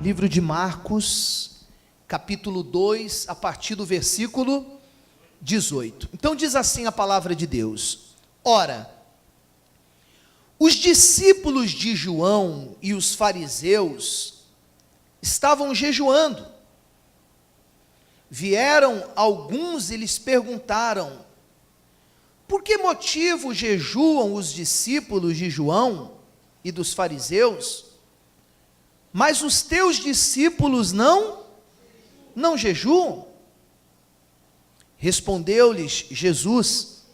livro de Marcos, capítulo 2, a partir do versículo 18. Então diz assim a palavra de Deus: Ora, os discípulos de João e os fariseus estavam jejuando. Vieram alguns e lhes perguntaram: por que motivo jejuam os discípulos de João e dos fariseus, mas os teus discípulos não jejuam? Respondeu-lhes Jesus: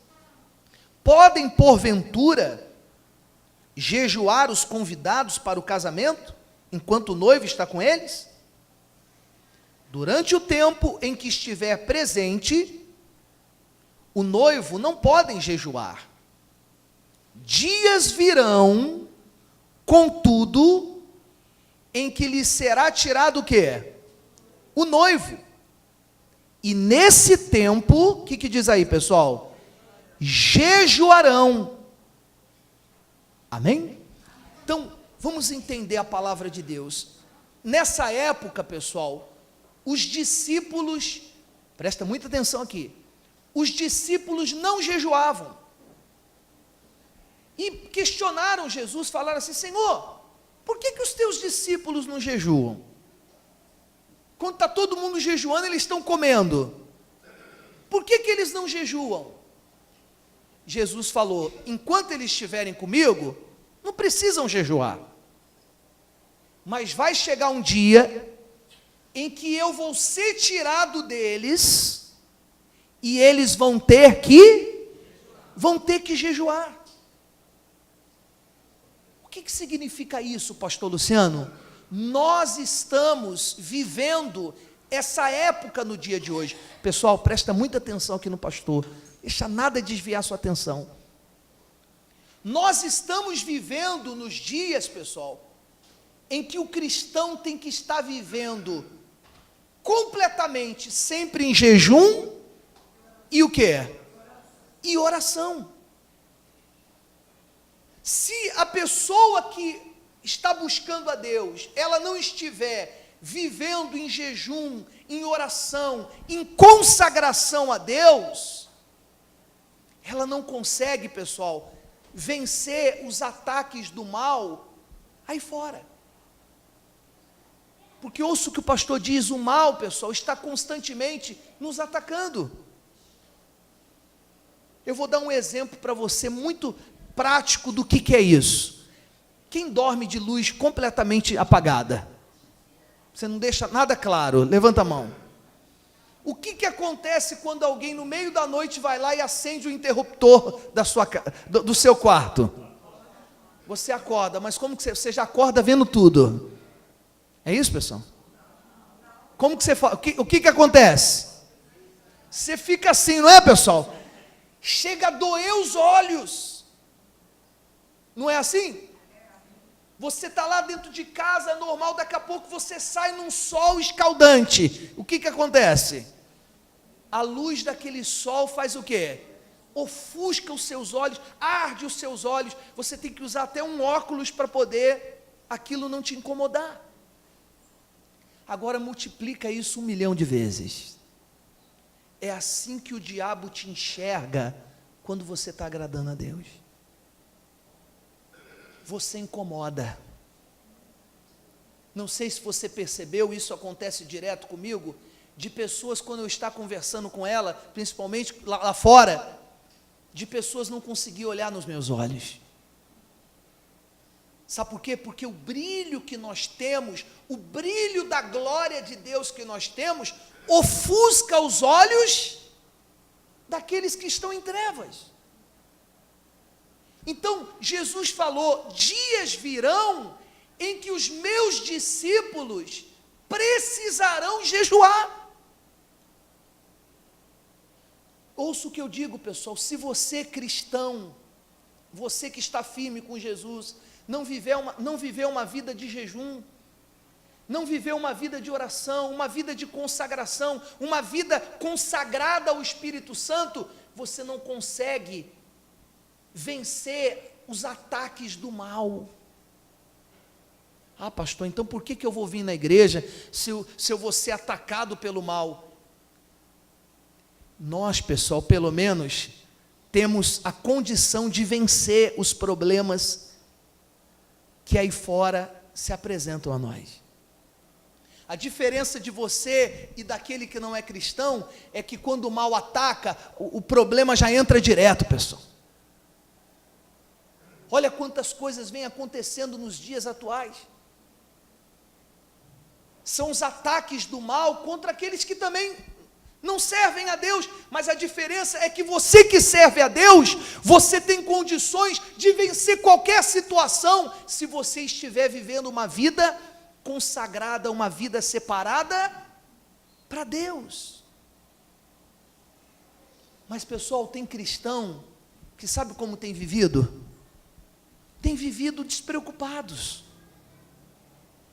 podem porventura jejuar os convidados para o casamento, enquanto o noivo está com eles? Durante o tempo em que estiver presente o noivo, não podem jejuar. Dias virão, contudo, em que lhe será tirado o quê? O noivo. E nesse tempo, o que diz aí, pessoal? Jejuarão. Amém? Então, vamos entender a palavra de Deus. Nessa época, pessoal, os discípulos, presta muita atenção aqui, os discípulos não jejuavam. E questionaram Jesus, falaram assim: Senhor, por que os teus discípulos não jejuam? Quando está todo mundo jejuando, eles estão comendo. Por que eles não jejuam? Jesus falou: enquanto eles estiverem comigo, não precisam jejuar. Mas vai chegar um dia em que eu vou ser tirado deles e eles vão ter que jejuar. O que significa isso, pastor Luciano? Nós estamos vivendo essa época no dia de hoje. Pessoal, presta muita atenção aqui no pastor, deixa nada desviar sua atenção. Nós estamos vivendo nos dias, pessoal, em que o cristão tem que estar vivendo completamente, sempre em jejum e o quê? E oração. Se a pessoa que está buscando a Deus, ela não estiver vivendo em jejum, em oração, em consagração a Deus, ela não consegue, pessoal, vencer os ataques do mal aí fora. Porque ouço o que o pastor diz, o mal, pessoal, está constantemente nos atacando. Eu vou dar um exemplo para você muito prático do que é isso. Quem dorme de luz completamente apagada? Você não deixa nada claro, levanta a mão. O que acontece quando alguém no meio da noite vai lá e acende o interruptor do seu quarto? Você acorda, mas como que você já acorda vendo tudo? É isso, pessoal? Como que você fala? O que acontece? Você fica assim, não é, pessoal? Chega a doer os olhos. Não é assim? Você está lá dentro de casa, é normal, daqui a pouco você sai num sol escaldante. O que acontece? A luz daquele sol faz o quê? Ofusca os seus olhos, arde os seus olhos. Você tem que usar até um óculos para poder aquilo não te incomodar. Agora multiplica isso 1 milhão de vezes. É assim que o diabo te enxerga quando você está agradando a Deus. Você incomoda. Não sei se você percebeu, isso acontece direto comigo, de pessoas, quando eu estou conversando com ela, principalmente lá fora, de pessoas não conseguir olhar nos meus olhos. Sabe por quê? Porque o brilho que nós temos, o brilho da glória de Deus que nós temos, ofusca os olhos daqueles que estão em trevas. Então, Jesus falou: dias virão em que os meus discípulos precisarão jejuar. Ouça o que eu digo, pessoal: se você cristão, você que está firme com Jesus, não viveu uma vida de jejum, não viveu uma vida de oração, uma vida de consagração, uma vida consagrada ao Espírito Santo, você não consegue vencer os ataques do mal. Ah, pastor, então por que eu vou vir na igreja se eu vou ser atacado pelo mal? Nós, pessoal, pelo menos, temos a condição de vencer os problemas que aí fora se apresentam a nós. A diferença de você e daquele que não é cristão é que quando o mal ataca, o problema já entra direto, pessoal. Olha quantas coisas vêm acontecendo nos dias atuais. São os ataques do mal contra aqueles que também não servem a Deus, mas a diferença é que você que serve a Deus, você tem condições de vencer qualquer situação, se você estiver vivendo uma vida consagrada, uma vida separada para Deus. Mas pessoal, tem cristão que sabe como tem vivido? Tem vivido despreocupados.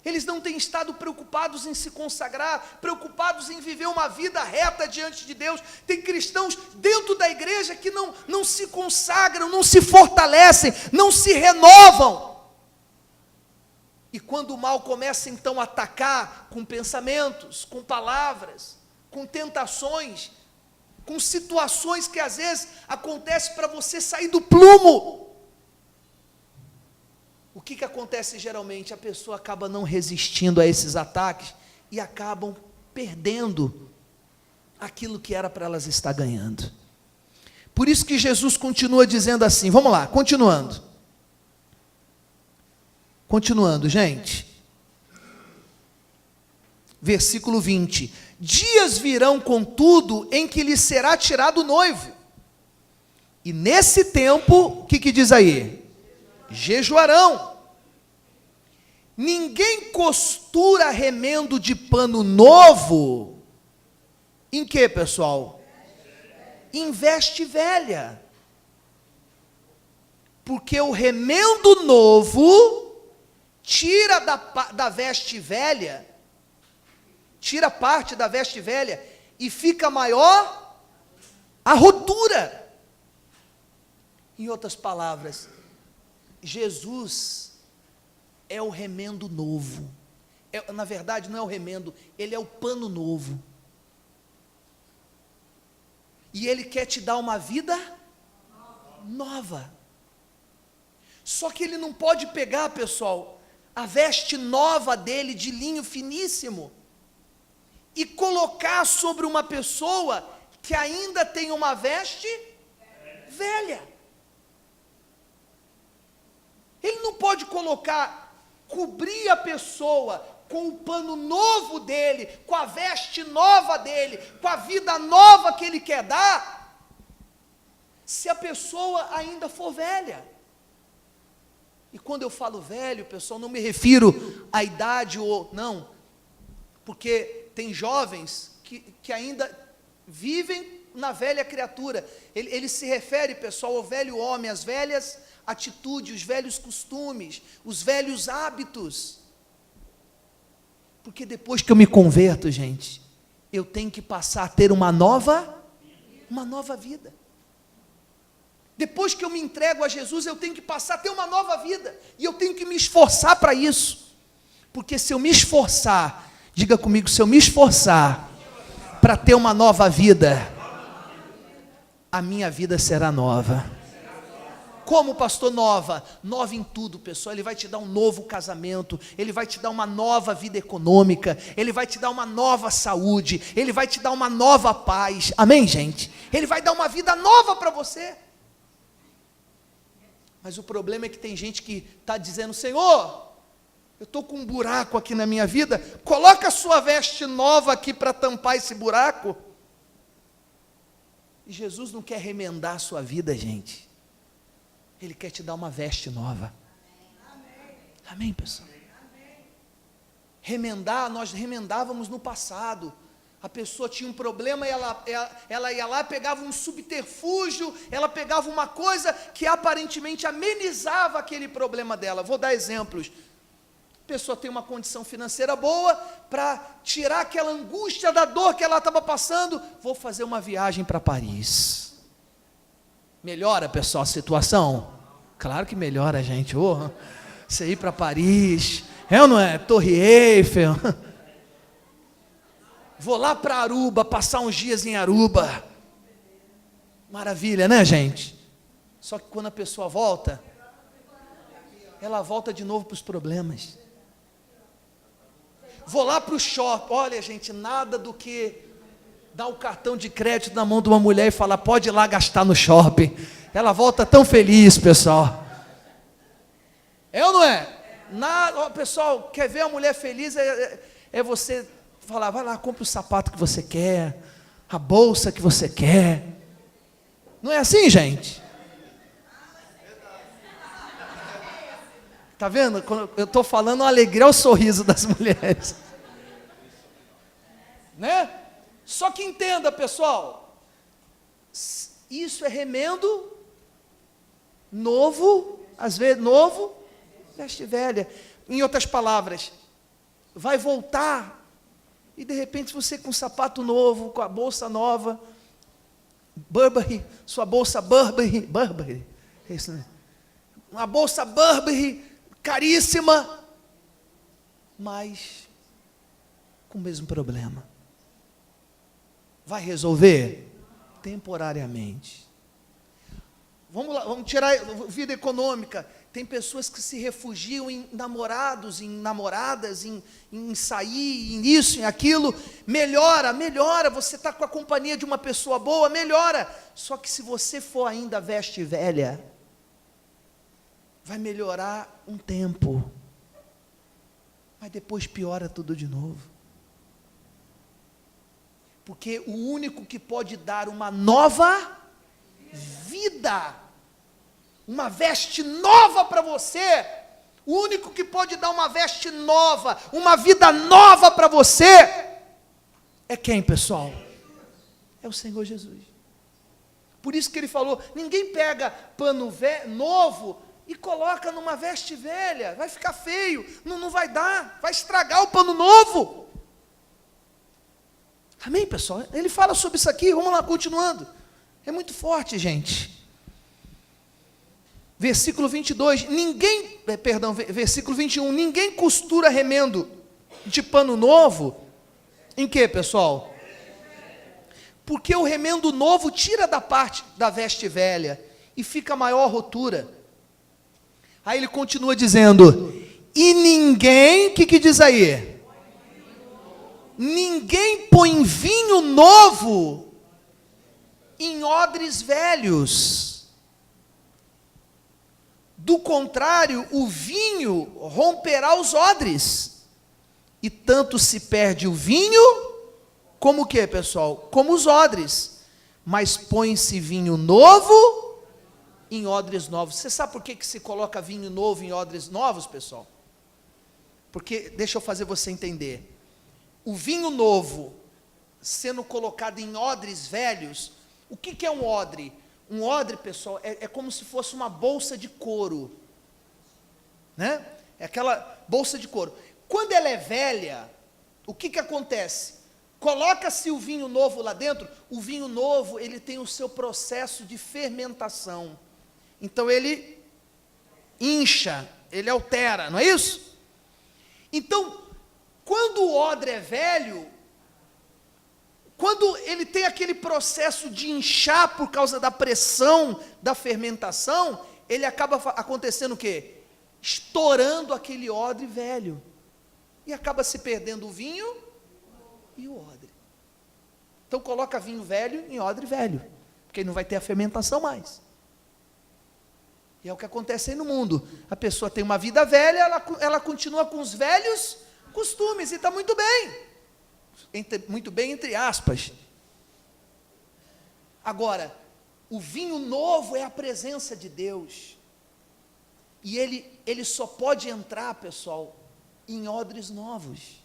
Eles não têm estado preocupados em se consagrar, preocupados em viver uma vida reta diante de Deus. Tem cristãos dentro da igreja que não se consagram, não se fortalecem, não se renovam. E quando o mal começa então a atacar com pensamentos, com palavras, com tentações, com situações que às vezes acontecem para você sair do prumo, o que acontece geralmente? A pessoa acaba não resistindo a esses ataques e acabam perdendo aquilo que era para elas estar ganhando. Por isso que Jesus continua dizendo assim, vamos lá, continuando, gente, versículo 20, dias virão contudo em que lhe será tirado o noivo, e nesse tempo, o que diz aí? Jejuarão. Ninguém costura remendo de pano novo, em que, pessoal? Em veste velha, porque o remendo novo tira da veste velha, tira parte da veste velha, e fica maior a rotura. Em outras palavras, Jesus é o remendo novo, na verdade não é o remendo, ele é o pano novo, e ele quer te dar uma vida nova, só que ele não pode pegar, pessoal, a veste nova dele, de linho finíssimo, e colocar sobre uma pessoa que ainda tem uma veste velha. Ele não pode cobrir a pessoa com o pano novo dele, com a veste nova dele, com a vida nova que ele quer dar, se a pessoa ainda for velha. E quando eu falo velho, pessoal, não me refiro à idade ou não, porque tem jovens que ainda vivem na velha criatura. Ele se refere, pessoal, ao velho homem, às velhas atitudes, os velhos costumes, os velhos hábitos. Porque depois que eu me converto, gente, eu tenho que passar a ter uma nova vida. Depois que eu me entrego a Jesus, eu tenho que passar a ter uma nova vida, e eu tenho que me esforçar para isso, porque se eu me esforçar, diga comigo, se eu me esforçar para ter uma nova vida, a minha vida será nova. Como, pastor? Nova em tudo, pessoal. Ele vai te dar um novo casamento, ele vai te dar uma nova vida econômica, ele vai te dar uma nova saúde, ele vai te dar uma nova paz, amém, gente? Ele vai dar uma vida nova para você. Mas o problema é que tem gente que está dizendo, Senhor, eu estou com um buraco aqui na minha vida, coloca a sua veste nova aqui para tampar esse buraco. E Jesus não quer remendar a sua vida, gente. Ele quer te dar uma veste nova. Amém, pessoal? Remendar, nós remendávamos no passado. A pessoa tinha um problema e ela ia lá, pegava um subterfúgio, ela pegava uma coisa que aparentemente amenizava aquele problema dela. Vou dar exemplos. A pessoa tem uma condição financeira boa, para tirar aquela angústia da dor que ela estava passando, vou fazer uma viagem para Paris. Melhora, pessoal, a situação? Claro que melhora, gente. Você ir para Paris, É ou não é? Torre Eiffel. Vou lá para Aruba, passar uns dias em Aruba. Maravilha, né, gente? Só que quando a pessoa volta, ela volta de novo para os problemas. Vou lá para o shopping. Olha, gente, nada do que dar o cartão de crédito na mão de uma mulher e falar, pode ir lá gastar no shopping. Ela volta tão feliz, pessoal. É ou não é? Ó, pessoal, quer ver a mulher feliz? É você falar, vai lá, compra o sapato que você quer, a bolsa que você quer. Não é assim, gente? Está vendo? Quando eu estou falando, a alegria é o sorriso das mulheres. Né? Só que entenda, pessoal, isso é remendo novo, às vezes novo, veste velha. Em outras palavras, vai voltar e de repente você com um sapato novo, com a bolsa nova, Burberry, sua bolsa Burberry, é isso, né? Uma bolsa Burberry caríssima, mas com o mesmo problema. Vai resolver? Temporariamente. Vamos lá, vamos tirar vida econômica. Tem pessoas que se refugiam em namorados, em namoradas, em sair, em isso, em aquilo. Melhora, você está com a companhia de uma pessoa boa, melhora. Só que se você for ainda veste velha, vai melhorar um tempo, mas depois piora tudo de novo. Porque o único que pode dar uma nova vida, uma veste nova para você, o único que pode dar uma veste nova, uma vida nova para você, é quem, pessoal? É o Senhor Jesus. Por isso que ele falou, ninguém pega pano novo e coloca numa veste velha, vai ficar feio, não vai dar, vai estragar o pano novo. Amém, pessoal? Ele fala sobre isso aqui, vamos lá, continuando. É muito forte, gente. Versículo 22, versículo 21, ninguém costura remendo de pano novo, em que, pessoal? Porque o remendo novo tira da parte da veste velha, e fica maior rotura. Aí ele continua dizendo, e ninguém, o que diz aí? Ninguém põe vinho novo em odres velhos. Do contrário, o vinho romperá os odres, e tanto se perde o vinho, como o que, pessoal? Como os odres, mas põe-se vinho novo em odres novos. Você sabe por que se coloca vinho novo em odres novos, pessoal? Porque, deixa eu fazer você entender, o vinho novo sendo colocado em odres velhos, o que é um odre? Um odre, pessoal, é como se fosse uma bolsa de couro, né? É aquela bolsa de couro. Quando ela é velha, o que acontece? Coloca-se o vinho novo lá dentro, o vinho novo, ele tem o seu processo de fermentação. Então ele incha, ele altera, não é isso? Então, quando o odre é velho, quando ele tem aquele processo de inchar por causa da pressão da fermentação, ele acaba acontecendo o quê? Estourando aquele odre velho. E acaba se perdendo o vinho e o odre. Então coloca vinho velho em odre velho, porque ele não vai ter a fermentação mais. E é o que acontece aí no mundo. A pessoa tem uma vida velha, ela continua com os velhos costumes, e está muito bem. Muito bem, entre aspas. Agora, o vinho novo é a presença de Deus. E ele só pode entrar, pessoal, em odres novos.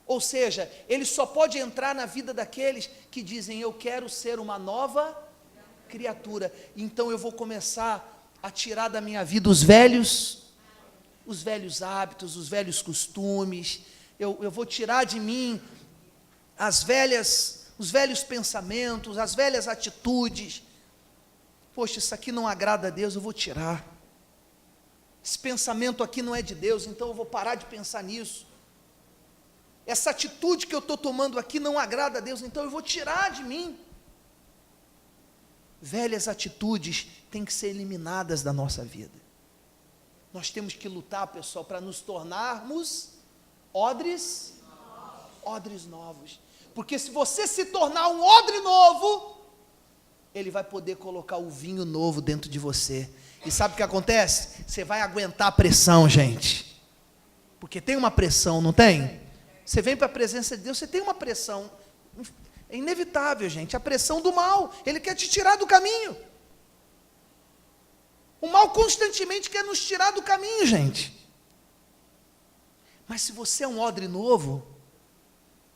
Ou seja, ele só pode entrar na vida daqueles que dizem, eu quero ser uma nova criatura. Então eu vou começar a tirar da minha vida os velhos hábitos, os velhos costumes. Eu vou tirar de mim os velhos pensamentos, as velhas atitudes. Poxa, isso aqui não agrada a Deus, eu vou tirar. Esse pensamento aqui não é de Deus, então eu vou parar de pensar nisso. Essa atitude que eu estou tomando aqui não agrada a Deus, então eu vou tirar de mim. Velhas atitudes têm que ser eliminadas da nossa vida. Nós temos que lutar, pessoal, para nos tornarmos odres novos. Porque se você se tornar um odre novo, Ele vai poder colocar o vinho novo dentro de você. E sabe o que acontece? Você vai aguentar a pressão, gente. Porque tem uma pressão, não tem? Você vem para a presença de Deus, você tem uma pressão. É inevitável, gente. A pressão do mal. Ele quer te tirar do caminho. O mal constantemente quer nos tirar do caminho, gente. Mas se você é um odre novo,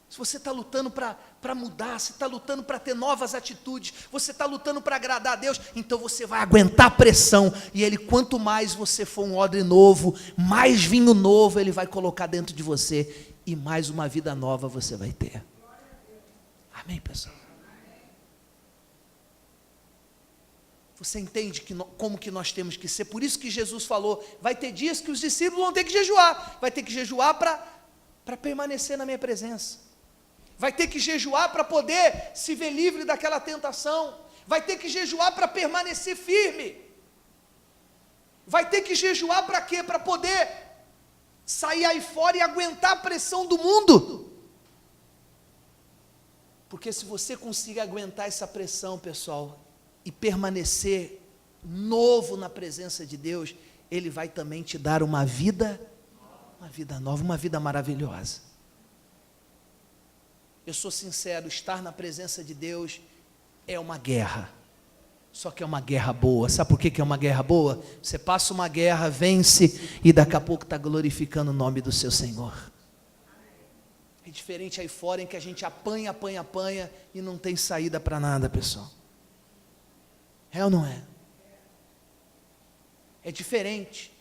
se você está lutando para mudar, você está lutando para ter novas atitudes, você está lutando para agradar a Deus, então você vai aguentar a pressão, e Ele, quanto mais você for um odre novo, mais vinho novo Ele vai colocar dentro de você, e mais uma vida nova você vai ter. Amém, pessoal? Você entende como que nós temos que ser? Por isso que Jesus falou, vai ter dias que os discípulos vão ter que jejuar, vai ter que jejuar para permanecer na minha presença, vai ter que jejuar para poder se ver livre daquela tentação, vai ter que jejuar para permanecer firme, vai ter que jejuar para quê? Para poder sair aí fora e aguentar a pressão do mundo, porque se você conseguir aguentar essa pressão, pessoal, e permanecer novo na presença de Deus, Ele vai também te dar uma vida nova, uma vida maravilhosa. Eu sou sincero, estar na presença de Deus é uma guerra, só que é uma guerra boa. Sabe por que é uma guerra boa? Você passa uma guerra, vence, e daqui a pouco está glorificando o nome do seu Senhor. É diferente aí fora, em que a gente apanha, e não tem saída para nada, pessoal. É ou não é? É diferente.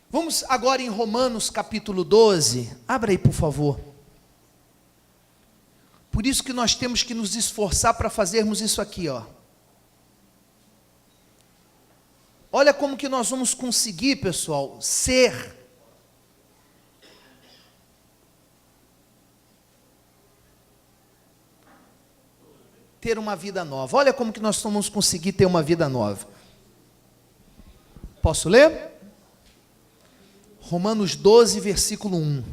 Vamos agora em Romanos capítulo 12. Abra aí, por favor. Por isso que nós temos que nos esforçar para fazermos isso aqui, ó. Olha como que nós vamos conseguir, pessoal, ter uma vida nova. Olha como que nós vamos conseguir ter uma vida nova. Posso ler? Romanos 12, versículo 1.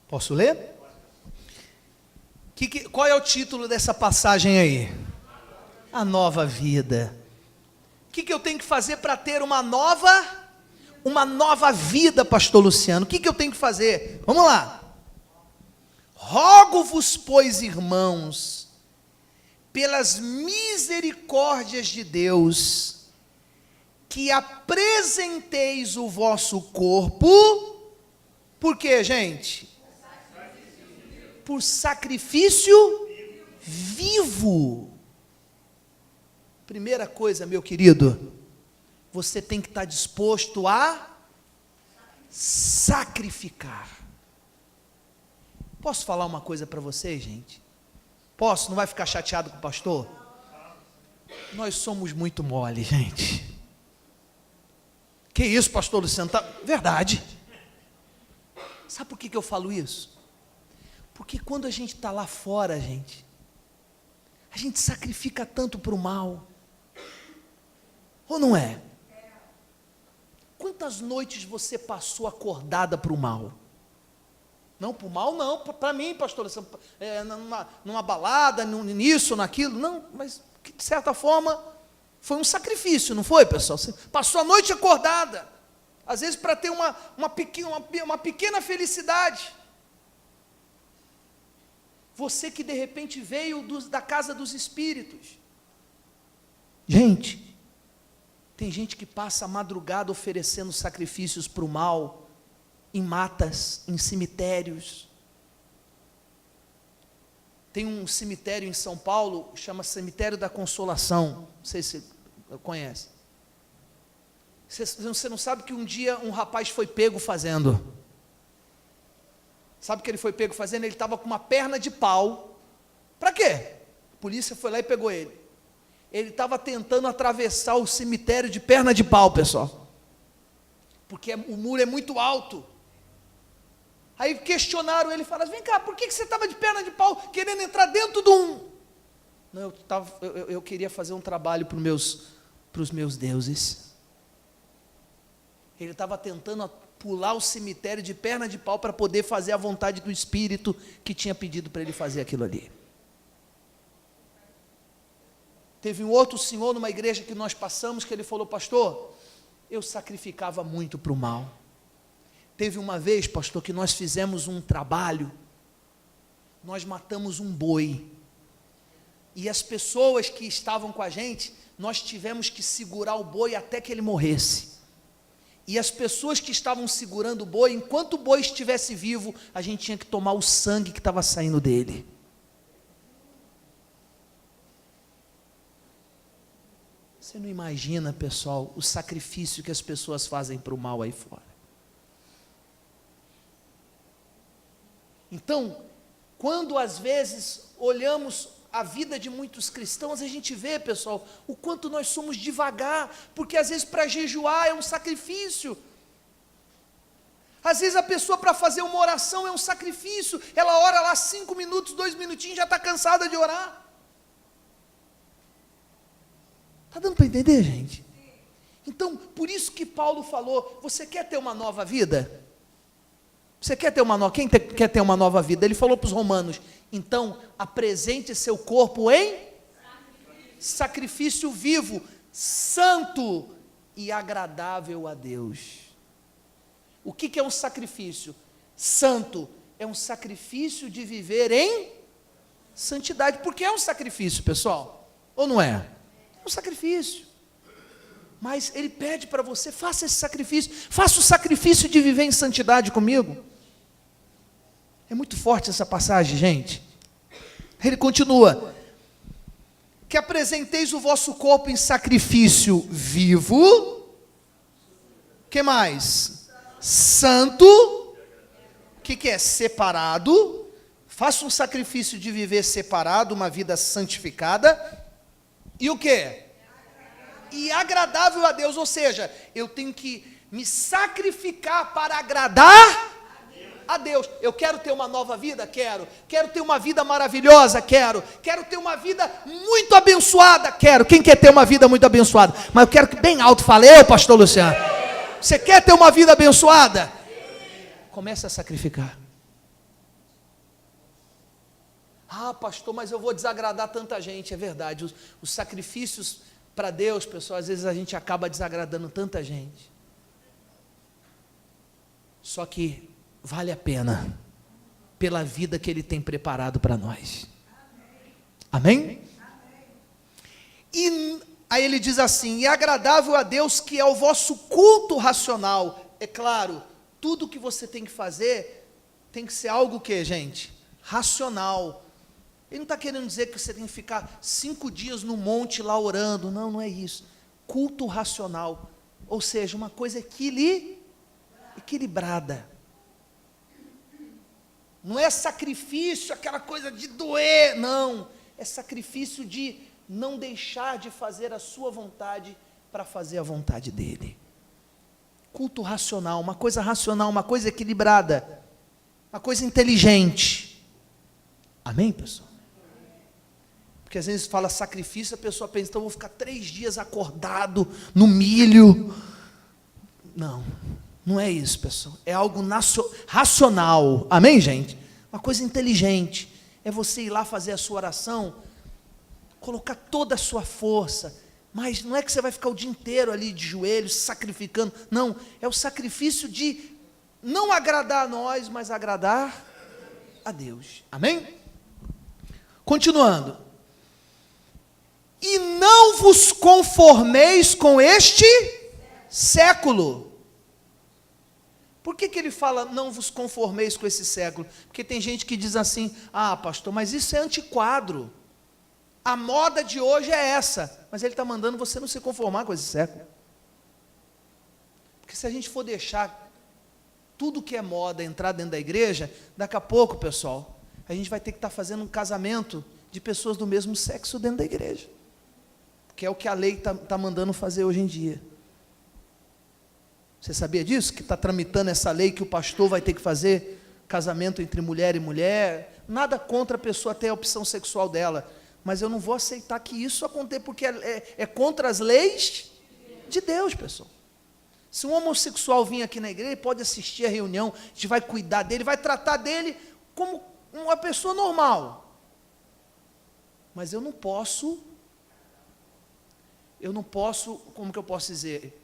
Posso ler? Qual é o título dessa passagem aí? A nova vida. O que eu tenho que fazer para ter uma nova vida, pastor Luciano? O que eu tenho que fazer? Vamos lá. Rogo-vos, pois, irmãos, pelas misericórdias de Deus, que apresenteis o vosso corpo, por quê, gente? Por sacrifício vivo. Primeira coisa, meu querido, você tem que estar disposto a sacrificar. Posso falar uma coisa para vocês, gente? Posso? Não vai ficar chateado com o pastor? Nós somos muito mole, gente. Que isso, pastor Luciano? Verdade. Sabe por que eu falo isso? Porque quando a gente está lá fora, a gente sacrifica tanto para o mal. Ou não é? Quantas noites você passou acordada para o mal? Não, para o mal não, para mim, pastor, numa balada, nisso, naquilo, não, mas de certa forma, foi um sacrifício, não foi, pessoal? Você passou a noite acordada, às vezes para ter uma pequena felicidade. Você que de repente veio da casa dos espíritos. Gente, tem gente que passa a madrugada oferecendo sacrifícios para o mal, em matas, em cemitérios. Tem um cemitério em São Paulo, chama Cemitério da Consolação, não sei se você conhece. Você não sabe que um dia um rapaz foi pego fazendo. Sabe o que ele foi pego fazendo? Ele estava com uma perna de pau. Para quê? A polícia foi lá e pegou ele. Ele estava tentando atravessar o cemitério de perna de pau, pessoal. Porque o muro é muito alto. Aí questionaram ele, falaram, vem cá, por que você estava de perna de pau, querendo entrar dentro de um... Não, eu queria fazer um trabalho para os meus deuses. Ele estava tentando pular o cemitério de perna de pau para poder fazer a vontade do Espírito que tinha pedido para ele fazer aquilo ali. Teve um outro senhor numa igreja que nós passamos, que ele falou, pastor, eu sacrificava muito para o mal. Teve uma vez, pastor, que nós fizemos um trabalho, nós matamos um boi, e as pessoas que estavam com a gente, nós tivemos que segurar o boi até que ele morresse. E as pessoas que estavam segurando o boi, enquanto o boi estivesse vivo, a gente tinha que tomar o sangue que estava saindo dele. Você não imagina, pessoal, o sacrifício que as pessoas fazem para o mal aí fora. Então, quando às vezes olhamos a vida de muitos cristãos, a gente vê, pessoal, o quanto nós somos devagar, porque às vezes para jejuar é um sacrifício. Às vezes a pessoa para fazer uma oração é um sacrifício, ela ora lá 5 minutos, 2 minutinhos, já está cansada de orar. Está dando para entender, gente? Então, por isso que Paulo falou, você quer ter uma nova vida? Você quer ter uma nova, quem quer ter uma nova vida? Ele falou para os romanos, então, apresente seu corpo em sacrifício vivo, santo e agradável a Deus. O que é um sacrifício? Santo, é um sacrifício de viver em santidade, porque é um sacrifício, pessoal, ou não é? É um sacrifício, mas ele pede para você, faça esse sacrifício, faça o sacrifício de viver em santidade comigo. É muito forte essa passagem, gente. Ele continua, que apresenteis o vosso corpo em sacrifício vivo, que mais? Santo, o que é? Separado, faça um sacrifício de viver separado, uma vida santificada, e o que? E agradável a Deus, ou seja, eu tenho que me sacrificar para agradar a Deus. Eu quero ter uma nova vida? Quero ter uma vida maravilhosa? Quero ter uma vida muito abençoada? Quero. Quem quer ter uma vida muito abençoada? Mas eu quero que bem alto fale, eu, pastor Luciano. Você quer ter uma vida abençoada? Comece a sacrificar. Ah, pastor, mas eu vou desagradar tanta gente. É verdade, os sacrifícios para Deus, pessoal, às vezes a gente acaba desagradando tanta gente. Só que vale a pena, pela vida que Ele tem preparado para nós. Amém? E aí ele diz assim, e agradável a Deus que é o vosso culto racional. É claro, tudo que você tem que fazer, tem que ser algo que, gente? Racional. Ele não está querendo dizer que você tem que ficar 5 dias no monte lá orando, não é isso. Culto racional, ou seja, uma coisa equilibrada. Não é sacrifício, aquela coisa de doer, não. É sacrifício de não deixar de fazer a sua vontade para fazer a vontade dEle. Culto racional, uma coisa equilibrada, uma coisa inteligente. Amém, pessoal? Porque às vezes fala sacrifício, a pessoa pensa, então eu vou ficar 3 dias acordado no milho. Não é isso, pessoal. É algo racional. Amém, gente? Uma coisa inteligente. É você ir lá fazer a sua oração, colocar toda a sua força, mas não é que você vai ficar o dia inteiro ali de joelhos, sacrificando. Não, é o sacrifício de não agradar a nós, mas agradar a Deus. Amém? Continuando. E não vos conformeis com este século. Por que ele fala, não vos conformeis com esse século? Porque tem gente que diz assim, ah, pastor, mas isso é antiquadro. A moda de hoje é essa. Mas ele está mandando você não se conformar com esse século. Porque se a gente for deixar tudo que é moda entrar dentro da igreja, daqui a pouco, pessoal, a gente vai ter que estar fazendo um casamento de pessoas do mesmo sexo dentro da igreja, que é o que a lei está mandando fazer hoje em dia. Você sabia disso? Que está tramitando essa lei que o pastor vai ter que fazer casamento entre mulher e mulher? Nada contra a pessoa ter a opção sexual dela, mas eu não vou aceitar que isso aconteça, porque é contra as leis de Deus, pessoal. Se um homossexual vir aqui na igreja, ele pode assistir a reunião, a gente vai cuidar dele, vai tratar dele como uma pessoa normal. Mas eu não posso, como que eu posso dizer?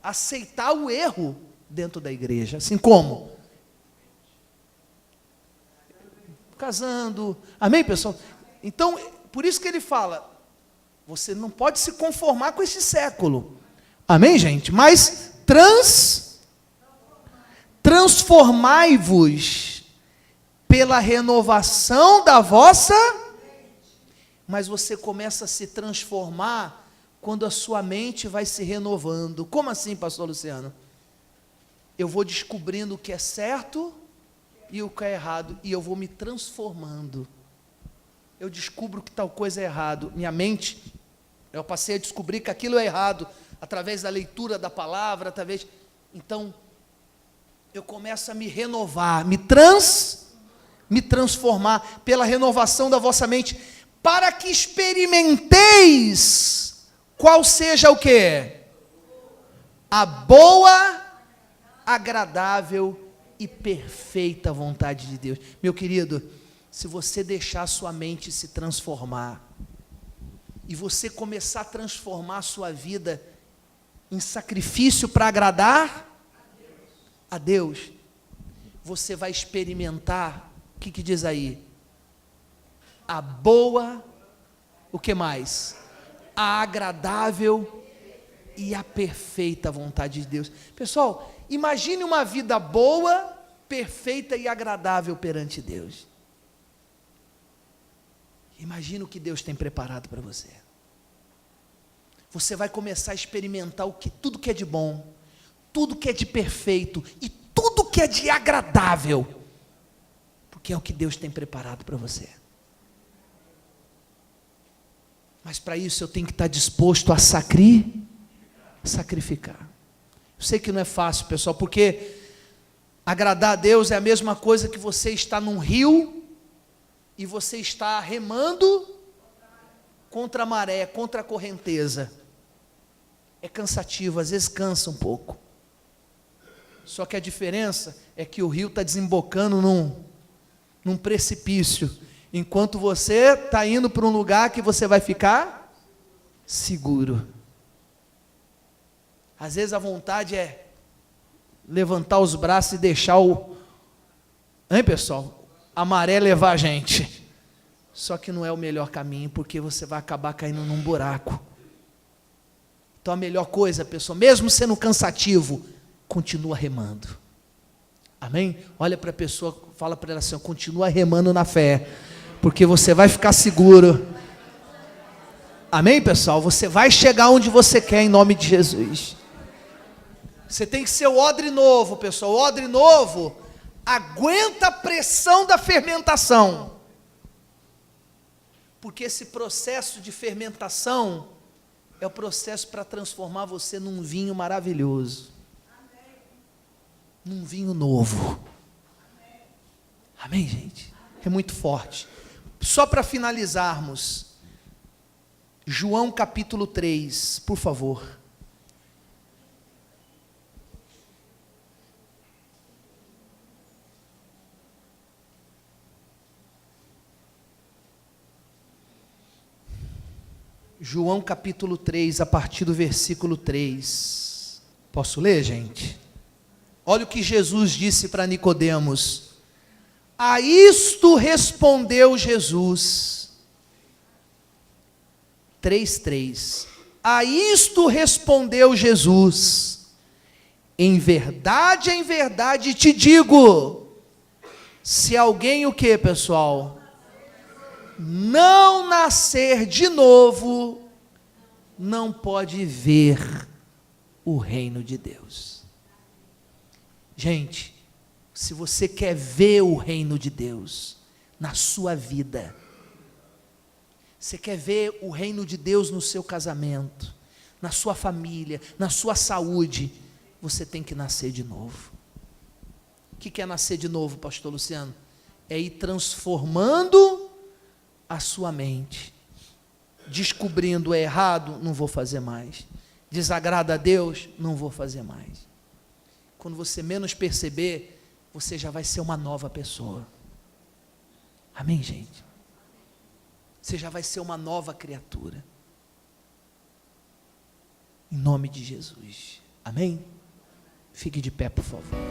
Aceitar o erro dentro da igreja. Assim como? Casando. Amém, pessoal? Então, por isso que ele fala, você não pode se conformar com esse século. Amém, gente? Mas transformai-vos pela renovação da vossa. Mas você começa a se transformar quando a sua mente vai se renovando. Como assim, pastor Luciano? Eu vou descobrindo o que é certo e o que é errado, e eu vou me transformando. Eu descubro que tal coisa é errado. Minha mente, eu passei a descobrir que aquilo é errado, através da leitura da palavra, então, eu começo a me renovar, me transformar pela renovação da vossa mente, para que experimenteis qual seja o quê? A boa, agradável e perfeita vontade de Deus. Meu querido, se você deixar a sua mente se transformar, e você começar a transformar a sua vida em sacrifício para agradar a Deus, você vai experimentar, o que diz aí? A boa, o que mais? A agradável e a perfeita vontade de Deus. Pessoal, imagine uma vida boa, perfeita e agradável perante Deus. Imagine o que Deus tem preparado para você. Você vai começar a experimentar tudo que é de bom, tudo que é de perfeito e tudo que é de agradável, porque é o que Deus tem preparado para você. Mas para isso eu tenho que estar disposto a sacrificar. Eu sei que não é fácil, pessoal, porque agradar a Deus é a mesma coisa que você está num rio e você está remando contra a maré, contra a correnteza. É cansativo, às vezes cansa um pouco. Só que a diferença é que o rio está desembocando num precipício, enquanto você está indo para um lugar que você vai ficar seguro. Às vezes a vontade é levantar os braços e deixar hein, pessoal? A maré levar a gente. Só que não é o melhor caminho, porque você vai acabar caindo num buraco. Então a melhor coisa, pessoal, mesmo sendo cansativo, continua remando. Amém? Olha para a pessoa, fala para ela assim, continua remando na fé, porque você vai ficar seguro. Amém, pessoal? Você vai chegar onde você quer, em nome de Jesus. Você tem que ser o odre novo, pessoal. O odre novo aguenta a pressão da fermentação, porque esse processo de fermentação é o processo para transformar você num vinho maravilhoso, num vinho novo. Amém, gente? É muito forte. Só para finalizarmos, João capítulo 3, por favor. João capítulo 3, a partir do versículo 3. Posso ler, gente? Olha o que Jesus disse para Nicodemos. A isto respondeu Jesus. 3:3. A isto respondeu Jesus. Em verdade te digo, se alguém o que, pessoal? Não nascer de novo, não pode ver o reino de Deus. Gente, se você quer ver o reino de Deus na sua vida, você quer ver o reino de Deus no seu casamento, na sua família, na sua saúde, você tem que nascer de novo. O que é nascer de novo, pastor Luciano? É ir transformando a sua mente, descobrindo é errado, não vou fazer mais, desagrada a Deus, não vou fazer mais. Quando você menos perceber, você já vai ser uma nova pessoa. Amém, gente? Você já vai ser uma nova criatura. Em nome de Jesus. Amém? Fique de pé, por favor.